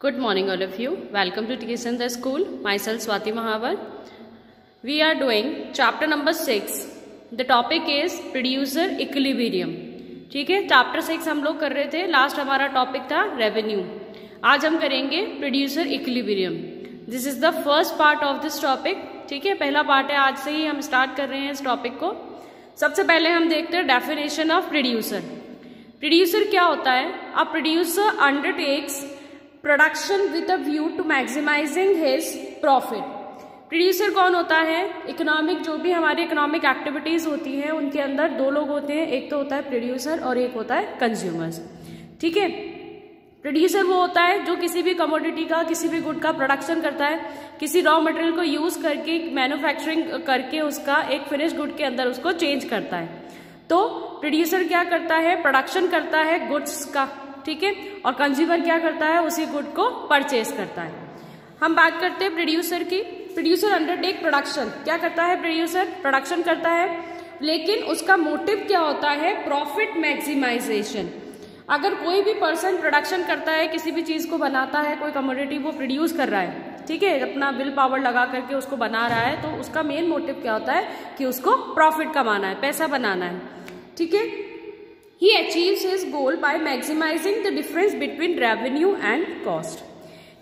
Good morning all of you. Welcome to TSN the School. Myself Swati Mahavar. We are doing chapter number 6. The topic is producer equilibrium. ठीक है, chapter 6 हम लोग कर रहे थे. Last हमारा topic था रेवेन्यू. आज हम करेंगे producer equilibrium. This is the first part of this topic. ठीक है, पहला पार्ट है. आज से ही हम स्टार्ट कर रहे हैं इस टॉपिक को. सबसे पहले हम देखते हैं डेफिनेशन ऑफ प्रोड्यूसर. प्रोड्यूसर क्या होता है? A producer undertakes production with a view to maximising his profit. Producer कौन होता है? इकोनॉमिक, जो भी हमारी इकोनॉमिक एक्टिविटीज होती हैं उनके अंदर दो लोग होते हैं. एक तो होता है प्रोड्यूसर और एक होता है कंज्यूमर्स. ठीक है, प्रोड्यूसर वो होता है जो किसी भी कमोडिटी का, किसी भी गुड का प्रोडक्शन करता है, किसी रॉ मटेरियल को यूज करके मैन्युफैक्चरिंग करके उसका एक फिनिश गुड के अंदर उसको चेंज करता है. तो प्रोड्यूसर क्या करता है? प्रोडक्शन करता है गुड्स का. ठीक है, और कंज्यूमर क्या करता है? उसी गुड को परचेज करता है. हम बात करते हैं प्रोड्यूसर की. Producer undertake production. क्या करता है प्रोड्यूसर? प्रोडक्शन करता है, लेकिन उसका मोटिव क्या होता है? Profit maximisation. अगर कोई भी पर्सन प्रोडक्शन करता है, किसी भी चीज को बनाता है, कोई कमोडिटी वो प्रोड्यूस कर रहा है, ठीक है, अपना विल पावर लगा करके उसको बना रहा है, तो उसका मेन मोटिव क्या होता है कि उसको प्रॉफिट कमाना है, पैसा बनाना है. ठीक है, he achieves his goal by maximizing the difference between revenue and cost.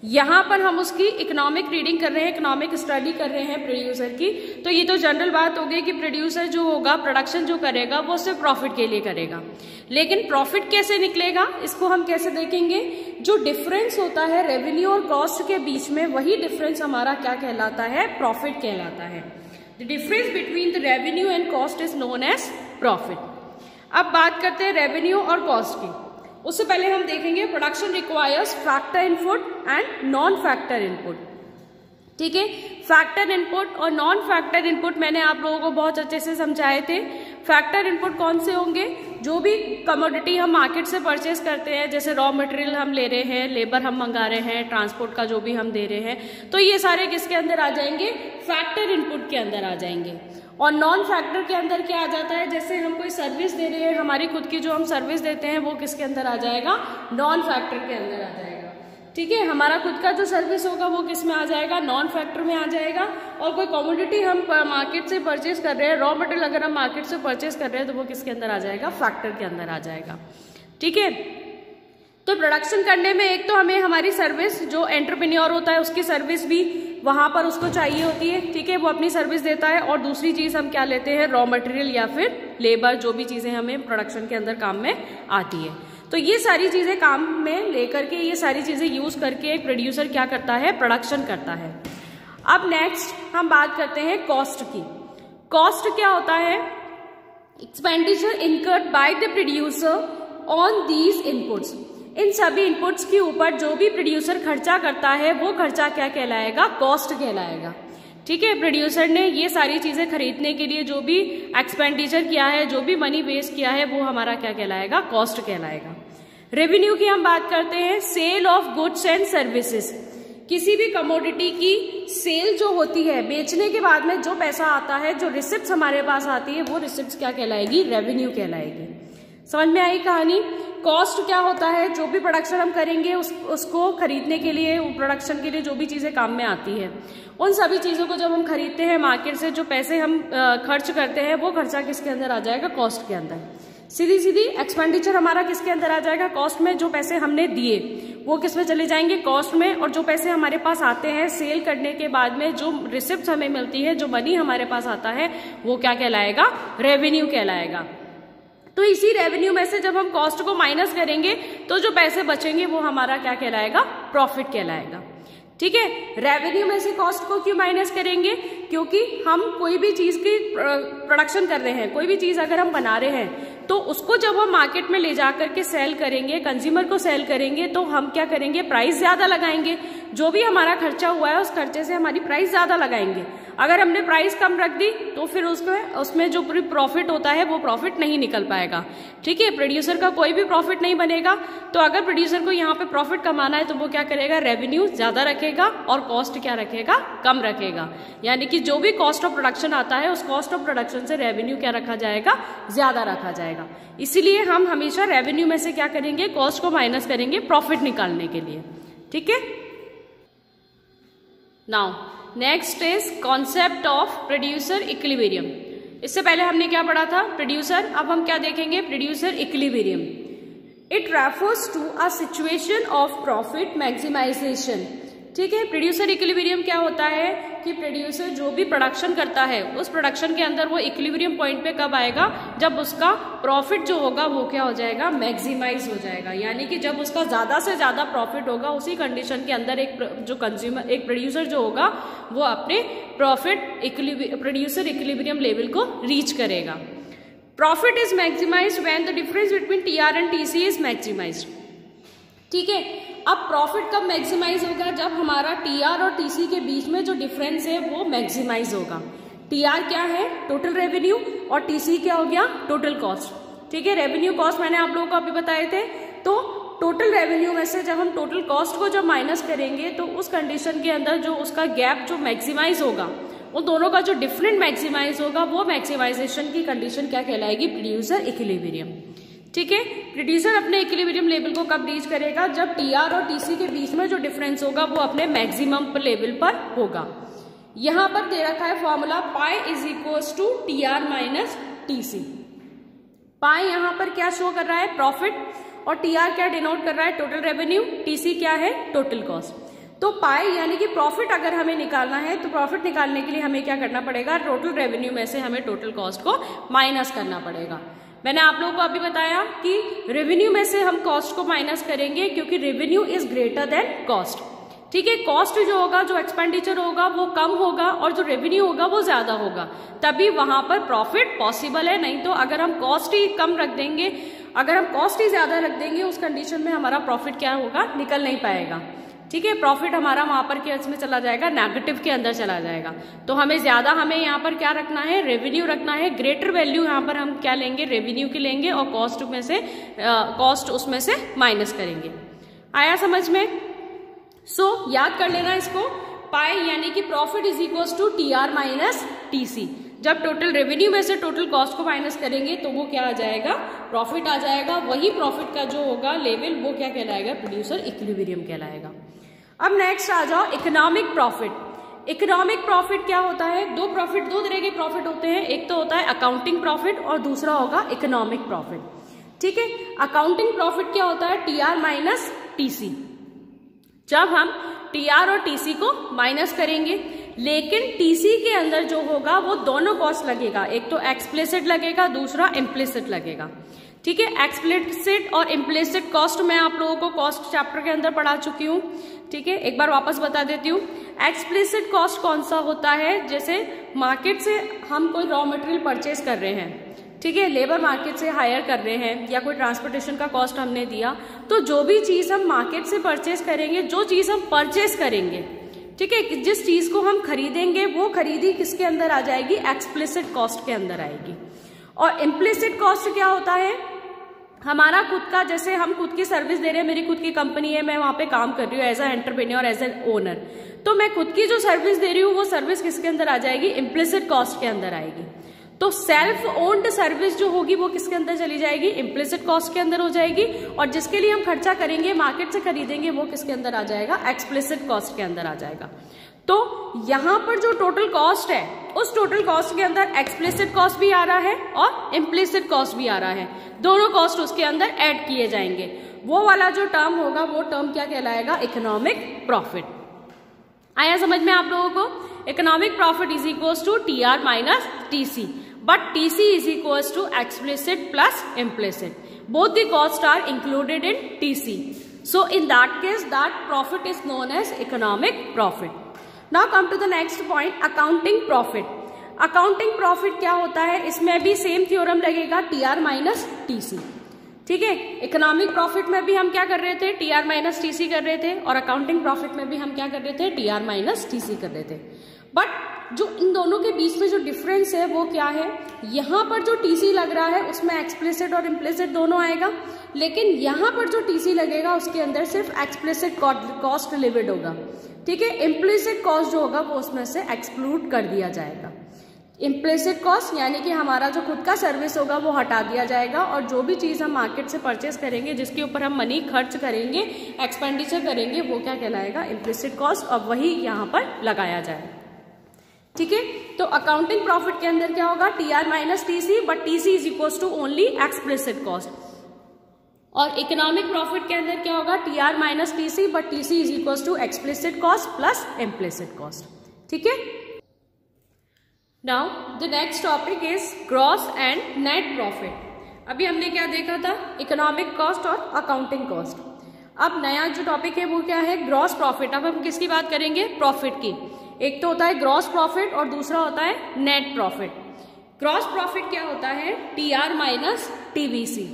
यहां पर हम उसकी इकोनॉमिक रीडिंग कर रहे हैं, इकोनॉमिक स्टडी कर रहे हैं प्रोड्यूसर की. तो ये तो जनरल बात हो गई कि प्रोड्यूसर जो होगा, प्रोडक्शन जो करेगा वो सिर्फ प्रॉफिट के लिए करेगा. लेकिन प्रॉफिट कैसे निकलेगा, इसको हम कैसे देखेंगे? जो डिफरेंस होता है रेवेन्यू और कॉस्ट के बीच में, वही डिफरेंस हमारा क्या कहलाता है? प्रॉफिट कहलाता है. The difference between the revenue and cost is known as profit. अब बात करते हैं रेवेन्यू और कॉस्ट की. उससे पहले हम देखेंगे production requires factor input and non factor input. ठीक है, फैक्टर इनपुट और नॉन फैक्टर इनपुट मैंने आप लोगों को बहुत अच्छे से समझाए थे. फैक्टर इनपुट कौन से होंगे? जो भी कमोडिटी हम मार्केट से परचेज करते हैं, जैसे रॉ मटेरियल हम ले रहे हैं, लेबर हम मंगा रहे हैं, ट्रांसपोर्ट का जो भी हम दे रहे हैं, तो ये सारे किसके अंदर आ जाएंगे? फैक्टर इनपुट के अंदर आ जाएंगे. और नॉन फैक्टर के अंदर क्या आ जाता है? जैसे हम कोई सर्विस दे रहे हैं, हमारी खुद की जो हम सर्विस देते हैं, वो किसके अंदर आ जाएगा? नॉन फैक्टर के अंदर आ जाएगा. ठीक है, हमारा खुद का जो सर्विस होगा वो किस में आ जाएगा? नॉन फैक्टर में आ जाएगा. और कोई कमोडिटी हम मार्केट से परचेज कर रहे हैं, रॉ मटेरियल अगर हम मार्केट से परचेज कर रहे हैं, तो वो किसके अंदर आ जाएगा? फैक्टर के अंदर आ जाएगा. ठीक है, तो प्रोडक्शन करने में एक तो हमें हमारी सर्विस, जो एंटरप्रेन्योर होता है उसकी सर्विस भी वहां पर उसको चाहिए होती है. ठीक है, वो अपनी सर्विस देता है. और दूसरी चीज हम क्या लेते हैं? रॉ मटेरियल या फिर लेबर, जो भी चीजें हमें प्रोडक्शन के अंदर काम में आती है. तो ये सारी चीजें काम में लेकर के, ये सारी चीजें यूज करके एक प्रोड्यूसर क्या करता है? प्रोडक्शन करता है. अब नेक्स्ट हम बात करते हैं कॉस्ट की. कॉस्ट क्या होता है? Expenditure incurred by the producer on these inputs. इन सभी इनपुट्स के ऊपर जो भी प्रोड्यूसर खर्चा करता है, वो खर्चा क्या कहलाएगा? कॉस्ट कहलाएगा. ठीक है, प्रोड्यूसर ने ये सारी चीजें खरीदने के लिए जो भी एक्सपेंडिचर किया है, जो भी मनी वेस्ट किया है, वो हमारा क्या कहलाएगा? कॉस्ट कहलाएगा. रेवेन्यू की हम बात करते हैं. Sale of goods and services. किसी भी कमोडिटी की सेल जो होती है, बेचने के बाद में जो पैसा आता है, जो रिसिप्ट हमारे पास आती है, वो रिसिप्ट क्या कहलाएगी? रेवेन्यू कहलाएगी. समझ में आई कहानी? कॉस्ट क्या होता है? जो भी प्रोडक्शन हम करेंगे उसको खरीदने के लिए, प्रोडक्शन के लिए जो भी चीजें काम में आती है, उन सभी चीजों को जब हम खरीदते हैं मार्केट से, जो पैसे हम खर्च करते हैं, वो खर्चा किसके अंदर आ जाएगा? कॉस्ट के अंदर. सीधी सीधी एक्सपेंडिचर हमारा किसके अंदर आ जाएगा? कॉस्ट में. जो पैसे हमने दिए वो किस में चले जाएंगे? कॉस्ट में. और जो पैसे हमारे पास आते हैं सेल करने के बाद में, जो रिसिप्ट हमें मिलती है, जो मनी हमारे पास आता है, वो क्या कहलाएगा? रेवेन्यू कहलाएगा. तो इसी रेवेन्यू में से जब हम कॉस्ट को माइनस करेंगे, तो जो पैसे बचेंगे वो हमारा क्या कहलाएगा? प्रॉफिट कहलाएगा. ठीक है, रेवेन्यू में से कॉस्ट को क्यों माइनस करेंगे? क्योंकि हम कोई भी चीज की प्रोडक्शन कर रहे हैं, कोई भी चीज अगर हम बना रहे हैं, तो उसको जब हम मार्केट में ले जाकर के सेल करेंगे, कंज्यूमर को सेल करेंगे, तो हम क्या करेंगे? प्राइस ज्यादा लगाएंगे. जो भी हमारा खर्चा हुआ है, उस खर्चे से हमारी प्राइस ज्यादा लगाएंगे. अगर हमने प्राइस कम रख दी, तो फिर उसमें जो प्रॉफिट होता है, वो प्रॉफिट नहीं निकल पाएगा. ठीक है, प्रोड्यूसर का कोई भी प्रॉफिट नहीं बनेगा. तो अगर प्रोड्यूसर को यहाँ पे प्रॉफिट कमाना है, तो वो क्या करेगा? रेवेन्यू ज्यादा रखेगा और कॉस्ट क्या रखेगा? कम रखेगा. यानी कि जो भी कॉस्ट ऑफ प्रोडक्शन आता है, उस कॉस्ट ऑफ प्रोडक्शन से रेवेन्यू क्या रखा जाएगा? ज्यादा रखा जाएगा. इसीलिए हम हमेशा रेवेन्यू में से क्या करेंगे? कॉस्ट को माइनस करेंगे प्रॉफिट निकालने के लिए. ठीक है। Now next is concept of producer equilibrium. इससे पहले हमने क्या पढ़ा था, प्रोड्यूसर। अब हम क्या देखेंगे, producer equilibrium. It refers to a situation of profit maximisation. ठीक है, प्रोड्यूसर इक्विलिब्रियम क्या होता है कि प्रोड्यूसर जो भी प्रोडक्शन करता है उस प्रोडक्शन के अंदर वो इक्विलिब्रियम पॉइंट पे कब आएगा, जब उसका प्रॉफिट जो होगा वो क्या हो जाएगा, मैक्सिमाइज हो जाएगा। यानी कि जब उसका ज्यादा से ज्यादा प्रॉफिट होगा, उसी कंडीशन के अंदर एक जो कंज्यूमर, एक प्रोड्यूसर जो होगा वो अपने प्रोड्यूसर इक्विलिब्रियम लेवल को रीच करेगा। Profit is maximised when the difference between TR and TC is maximised. ठीक है, अब प्रॉफिट कब मैक्सिमाइज होगा, जब हमारा टीआर और टीसी के बीच में जो डिफरेंस है वो मैक्सिमाइज होगा। टीआर क्या है, टोटल रेवेन्यू, और टीसी क्या हो गया, टोटल कॉस्ट। ठीक है, रेवेन्यू कॉस्ट मैंने आप लोगों को अभी बताए थे। तो टोटल रेवेन्यू में से जब हम टोटल कॉस्ट को जब माइनस करेंगे तो उस कंडीशन के अंदर जो उसका गैप जो मैक्सिमाइज होगा, उन दोनों का जो डिफरेंट मैक्सिमाइज होगा, वो मैक्सिमाइजेशन की कंडीशन क्या कहलाएगी, प्रोड्यूसर इक्विलिब्रियम। ठीक है, प्रोड्यूसर अपने इक्विलिब्रियम लेवल को कब रीच करेगा, जब टीआर और टीसी के बीच में जो डिफरेंस होगा वो अपने मैक्सिमम लेवल पर होगा। यहां पर दे रखा है formula, pi is equals to TR minus TC. Pi यहां पर क्या शो कर रहा है, प्रॉफिट, और टीआर क्या डिनोट कर रहा है, टोटल रेवेन्यू, टीसी क्या है, टोटल कॉस्ट। तो पाई यानी कि प्रॉफिट अगर हमें निकालना है तो प्रॉफिट निकालने के लिए हमें क्या करना पड़ेगा, टोटल रेवेन्यू में से हमें टोटल कॉस्ट को माइनस करना पड़ेगा। मैंने आप लोगों को अभी बताया कि रेवेन्यू में से हम कॉस्ट को माइनस करेंगे क्योंकि revenue is greater than cost. ठीक है, कॉस्ट जो होगा, जो एक्सपेंडिचर होगा वो कम होगा और जो रेवेन्यू होगा वो ज्यादा होगा, तभी वहां पर प्रॉफिट पॉसिबल है। नहीं तो अगर हम कॉस्ट ही कम रख देंगे, अगर हम कॉस्ट ही ज्यादा रख देंगे, उस कंडीशन में हमारा प्रॉफिट क्या होगा, निकल नहीं पाएगा। ठीक है, प्रॉफिट हमारा वहां पर क्या इसमें चला जाएगा, नेगेटिव के अंदर चला जाएगा। तो हमें यहाँ पर क्या रखना है, रेवेन्यू रखना है। ग्रेटर वैल्यू यहाँ पर हम क्या लेंगे, रेवेन्यू की लेंगे, और कॉस्ट में से कॉस्ट उसमें से माइनस करेंगे। आया समझ में? सो याद कर लेना इसको, पाई यानी कि profit is equal to TR minus TC. जब टोटल रेवेन्यू में से टोटल कॉस्ट को माइनस करेंगे तो वो क्या आ जाएगा, प्रॉफिट आ जाएगा। वही प्रॉफिट का जो होगा लेवल वो क्या कहलाएगा, प्रोड्यूसर इक्विलिब्रियम कहलाएगा। अब नेक्स्ट आ जाओ इकोनॉमिक प्रॉफिट। इकोनॉमिक प्रॉफिट क्या होता है, दो तरह के प्रॉफिट होते हैं। एक तो होता है अकाउंटिंग प्रॉफिट और दूसरा होगा इकोनॉमिक प्रॉफिट। ठीक है, अकाउंटिंग प्रॉफिट क्या होता है, टीआर माइनस टीसी। जब हम टीआर और टीसी को माइनस करेंगे, लेकिन टीसी के अंदर जो होगा वो दोनों कॉस्ट लगेगा, एक तो एक्सप्लिसिट लगेगा, दूसरा इम्प्लिसिट लगेगा। ठीक है, एक्सप्लिसिट और इम्प्लिसिट कॉस्ट मैं आप लोगों को कॉस्ट चैप्टर के अंदर पढ़ा चुकी हूँ। ठीक है, एक बार वापस बता देती हूँ। एक्सप्लिसिट कॉस्ट कौन सा होता है, जैसे मार्केट से हम कोई रॉ मटेरियल परचेज कर रहे हैं, ठीक है, लेबर मार्केट से हायर कर रहे हैं, या कोई ट्रांसपोर्टेशन का कॉस्ट हमने दिया, तो जो भी चीज हम मार्केट से परचेज करेंगे, जो चीज हम परचेज करेंगे, ठीक है, जिस चीज को हम खरीदेंगे, वो खरीदी किसके अंदर आ जाएगी, एक्सप्लिसिट कॉस्ट के अंदर आएगी। और इम्प्लिसिट कॉस्ट क्या होता है, हमारा खुद का, जैसे हम खुद की सर्विस दे रहे हैं, मेरी खुद की कंपनी है, मैं वहां पे काम कर रही हूँ as a entrepreneur, as a owner, तो मैं खुद की जो सर्विस दे रही हूँ वो सर्विस किसके अंदर आ जाएगी, इम्प्लिसिट कॉस्ट के अंदर आएगी। तो सेल्फ ओन्ड सर्विस जो होगी वो किसके अंदर चली जाएगी, इम्प्लिसिट कॉस्ट के अंदर हो जाएगी। और जिसके लिए हम खर्चा करेंगे, मार्केट से खरीदेंगे, वो किसके अंदर आ जाएगा, एक्सप्लिसिट कॉस्ट के अंदर आ जाएगा। तो यहां पर जो टोटल कॉस्ट है, उस टोटल कॉस्ट के अंदर एक्सप्लिसिट कॉस्ट भी आ रहा है और इम्प्लिसिट कॉस्ट भी आ रहा है, दोनों कॉस्ट उसके अंदर ऐड किए जाएंगे। वो वाला जो टर्म होगा वो टर्म क्या कहलाएगा, इकोनॉमिक प्रॉफिट। आया समझ में आप लोगों को? Economic profit is equals to TR minus TC, but TC is equals to explicit plus implicit, both the cost are included in TC. So in that case that profit is known as economic profit. Now come to the next point, accounting profit. Accounting profit क्या होता है, इसमें भी same theorem लगेगा, TR minus TC. ठीक है, economic profit में भी हम क्या कर रहे थे, टीआर माइनस टीसी कर रहे थे, और अकाउंटिंग प्रॉफिट में भी हम क्या कर रहे थे, टीआर माइनस टीसी कर रहे थे। बट जो इन दोनों के बीच में जो डिफरेंस है वो क्या है, यहां पर जो टीसी लग रहा है उसमें एक्सप्लिसिट और इम्प्लिसिट दोनों आएगा, लेकिन यहां पर जो टीसी लगेगा उसके अंदर सिर्फ एक्सप्लिसिट कॉस्ट लिमिट होगा। ठीक है, इम्प्लिसिट कॉस्ट जो होगा वो उसमें से एक्सक्लूड कर दिया जाएगा। इम्प्लिसिट कॉस्ट यानी कि हमारा जो खुद का सर्विस होगा वो हटा दिया जाएगा और जो भी चीज़ हम मार्केट से परचेस करेंगे, जिसके ऊपर हम मनी खर्च करेंगे, एक्सपेंडिचर करेंगे, वो क्या कहलाएगा? इम्प्लिसिट कॉस्ट, और वही यहाँ पर लगाया जाएगा। ठीक है, तो अकाउंटिंग प्रॉफिट के अंदर क्या होगा? TR minus TC, but TC is equal to only explicit cost. और इकोनॉमिक प्रॉफिट के अंदर क्या होगा? TR minus TC, but TC is equal to explicit cost plus implicit cost. ठीक है, now the next topic is gross and net profit. अभी हमने क्या देखा था? इकोनॉमिक कॉस्ट और अकाउंटिंग कॉस्ट। अब नया जो टॉपिक है वो क्या है? Gross profit. अब हम किसकी बात करेंगे? प्रॉफिट की। एक तो होता है ग्रॉस प्रॉफिट और दूसरा होता है नेट प्रॉफिट। ग्रॉस प्रॉफिट क्या होता है? TR minus TVC।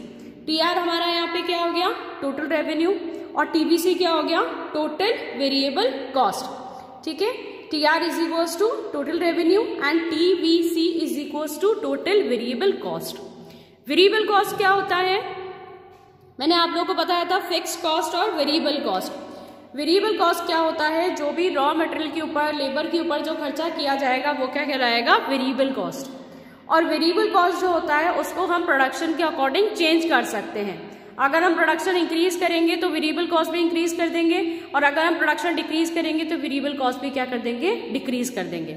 TR हमारा यहाँ पे क्या हो गया? टोटल रेवेन्यू, और TVC क्या हो गया? Total variable cost. ठीक है, TR is equals to total revenue and TVC is equals to total variable cost. Variable cost क्या होता है? मैंने आप लोगों को बताया था फिक्स्ड कॉस्ट और वेरिएबल कॉस्ट। वेरिएबल कॉस्ट क्या होता है? जो भी रॉ मटेरियल के ऊपर, लेबर के ऊपर जो खर्चा किया जाएगा वो क्या कहलाएगा? Variable cost. और वेरिएबल कॉस्ट जो होता है उसको हम प्रोडक्शन के अकॉर्डिंग चेंज कर सकते हैं। अगर हम प्रोडक्शन इंक्रीज करेंगे तो वेरिएबल कॉस्ट भी इंक्रीज कर देंगे, और अगर हम प्रोडक्शन डिक्रीज करेंगे तो वेरिएबल कॉस्ट भी क्या कर देंगे? डिक्रीज कर देंगे।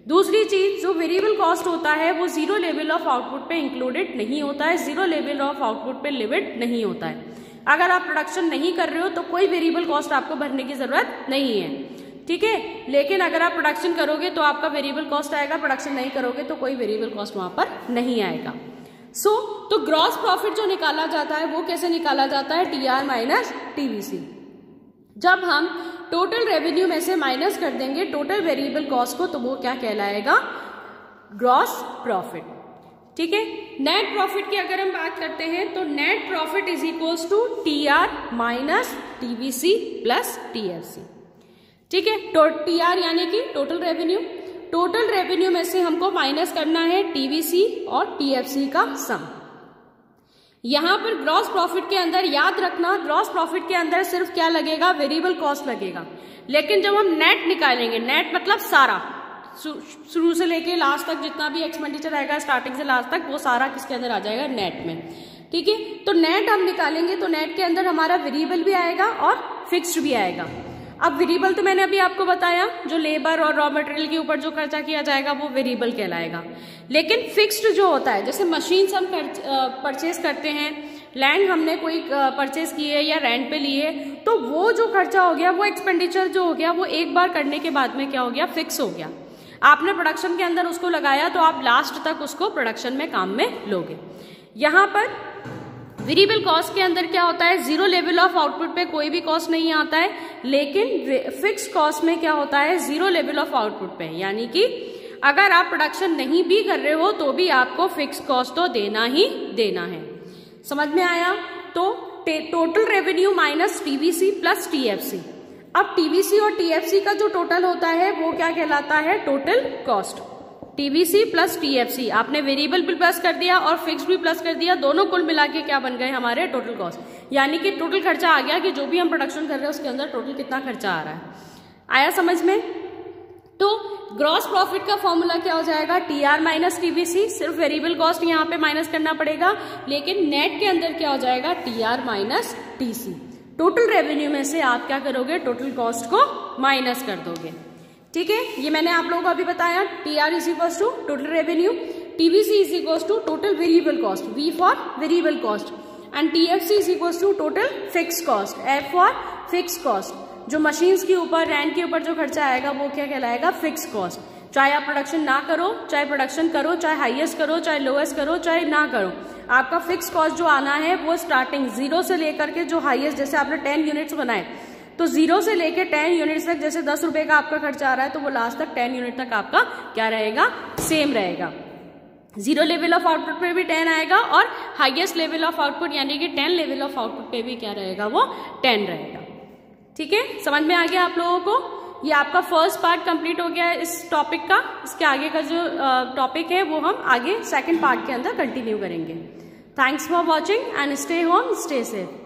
दूसरी चीज, जो वेरिएबल कॉस्ट होता है वो जीरो लेवल ऑफ आउटपुट पे इंक्लूडेड नहीं होता है, जीरो लेवल ऑफ आउटपुट पे लिमिट नहीं होता है। अगर आप प्रोडक्शन नहीं कर रहे हो तो कोई वेरिएबल कॉस्ट आपको भरने की जरूरत नहीं है। ठीक है, लेकिन अगर आप प्रोडक्शन करोगे तो आपका वेरिएबल कॉस्ट आएगा, प्रोडक्शन नहीं करोगे तो कोई वेरिएबल कॉस्ट वहां पर नहीं आएगा। तो ग्रॉस प्रॉफिट जो निकाला जाता है वो कैसे निकाला जाता है? TR minus TVC। जब हम टोटल रेवेन्यू में से माइनस कर देंगे टोटल वेरिएबल कॉस्ट को, तो वो क्या कहलाएगा? Gross profit. ठीक है, नेट प्रॉफिट की अगर हम बात करते हैं तो net profit is equals to TR minus TVC plus TFC। ठीक है, TR यानी कि टोटल रेवेन्यू। टोटल रेवेन्यू में से हमको माइनस करना है TVC और TFC का सम। यहां पर ग्रॉस प्रॉफिट के अंदर याद रखना, ग्रॉस प्रॉफिट के अंदर सिर्फ क्या लगेगा? वेरिएबल कॉस्ट लगेगा। लेकिन जब हम नेट निकालेंगे, नेट मतलब सारा, शुरू से लेके लास्ट तक जितना भी एक्सपेंडिचर आएगा स्टार्टिंग से लास्ट तक, वो सारा किसके अंदर आ जाएगा? नेट में। ठीक है, तो नेट हम निकालेंगे तो नेट के अंदर हमारा वेरिएबल भी आएगा और फिक्स्ड भी आएगा। अब वेरिएबल तो मैंने अभी आपको बताया, जो लेबर और रॉ मटेरियल के ऊपर जो खर्चा किया जाएगा वो वेरिएबल कहलाएगा। लेकिन फिक्स्ड जो होता है, जैसे मशीन्स हम परचेज करते हैं, लैंड हमने कोई परचेज की है या रेंट पे लिए, तो वो जो खर्चा हो गया, वो एक्सपेंडिचर जो हो गया, वो एक बार करने के बाद में क्या हो गया? फिक्स हो गया। आपने प्रोडक्शन के अंदर उसको लगाया तो आप लास्ट तक उसको प्रोडक्शन में काम में लोगे। यहाँ पर वेरिएबल कॉस्ट के अंदर क्या होता है? जीरो लेवल ऑफ आउटपुट पे कोई भी कॉस्ट नहीं आता है, लेकिन फिक्स्ड कॉस्ट में क्या होता है? जीरो लेवल ऑफ आउटपुट पे, यानी कि अगर आप प्रोडक्शन नहीं भी कर रहे हो तो भी आपको फिक्स्ड कॉस्ट तो देना ही देना है। समझ में आया? तो total revenue minus TVC plus TFC। अब TVC और TFC का जो टोटल होता है वो क्या कहलाता है? Total cost. TVC plus TFC, आपने वेरिएबल भी प्लस कर दिया और फिक्स्ड भी प्लस कर दिया, दोनों कुल मिला के क्या बन गए? हमारे टोटल कॉस्ट। यानी कि टोटल खर्चा आ गया कि जो भी हम प्रोडक्शन कर रहे हैं उसके अंदर टोटल कितना खर्चा आ रहा है। आया समझ में? तो ग्रॉस प्रॉफिट का फॉर्मूला क्या हो जाएगा? TR minus TVC। सिर्फ वेरिएबल कॉस्ट यहाँ पे माइनस करना पड़ेगा, लेकिन नेट के अंदर क्या हो जाएगा? TR minus TC। Total revenue में से आप क्या करोगे? टोटल कॉस्ट को माइनस कर दोगे। ठीक है, ये मैंने आप लोगों को अभी बताया। TR is equals to total revenue, TVC is equals to total variable cost, V for variable cost, and TFC is equals to total fixed cost, F for fixed cost. जो मशीन्स के ऊपर, रेंट के ऊपर जो खर्चा आएगा वो क्या कहलाएगा? Fixed cost. चाहे आप प्रोडक्शन ना करो, चाहे प्रोडक्शन करो, चाहे हाईएस्ट करो, चाहे लोएस्ट करो, चाहे ना करो, आपका फिक्स्ड कॉस्ट जो आना है वो स्टार्टिंग जीरो से लेकर के जो हाईएस्ट, जैसे आपने 10 यूनिट्स बनाए तो जीरो से लेके 10 यूनिट्स तक, जैसे 10 रुपए का आपका खर्चा आ रहा है तो वो लास्ट तक 10 यूनिट तक आपका क्या रहेगा? सेम रहेगा। जीरो लेवल ऑफ आउटपुट पे भी 10 आएगा और हाईएस्ट लेवल ऑफ आउटपुट यानी कि 10 लेवल ऑफ आउटपुट पे भी क्या रहेगा? वो 10 रहेगा। ठीक है, समझ में आ गया आप लोगों को? ये आपका फर्स्ट पार्ट कंप्लीट हो गया इस टॉपिक का। इसके आगे का जो टॉपिक है वो हम आगे सेकंड पार्ट के अंदर कंटिन्यू करेंगे। Thanks for watching and stay home, stay safe.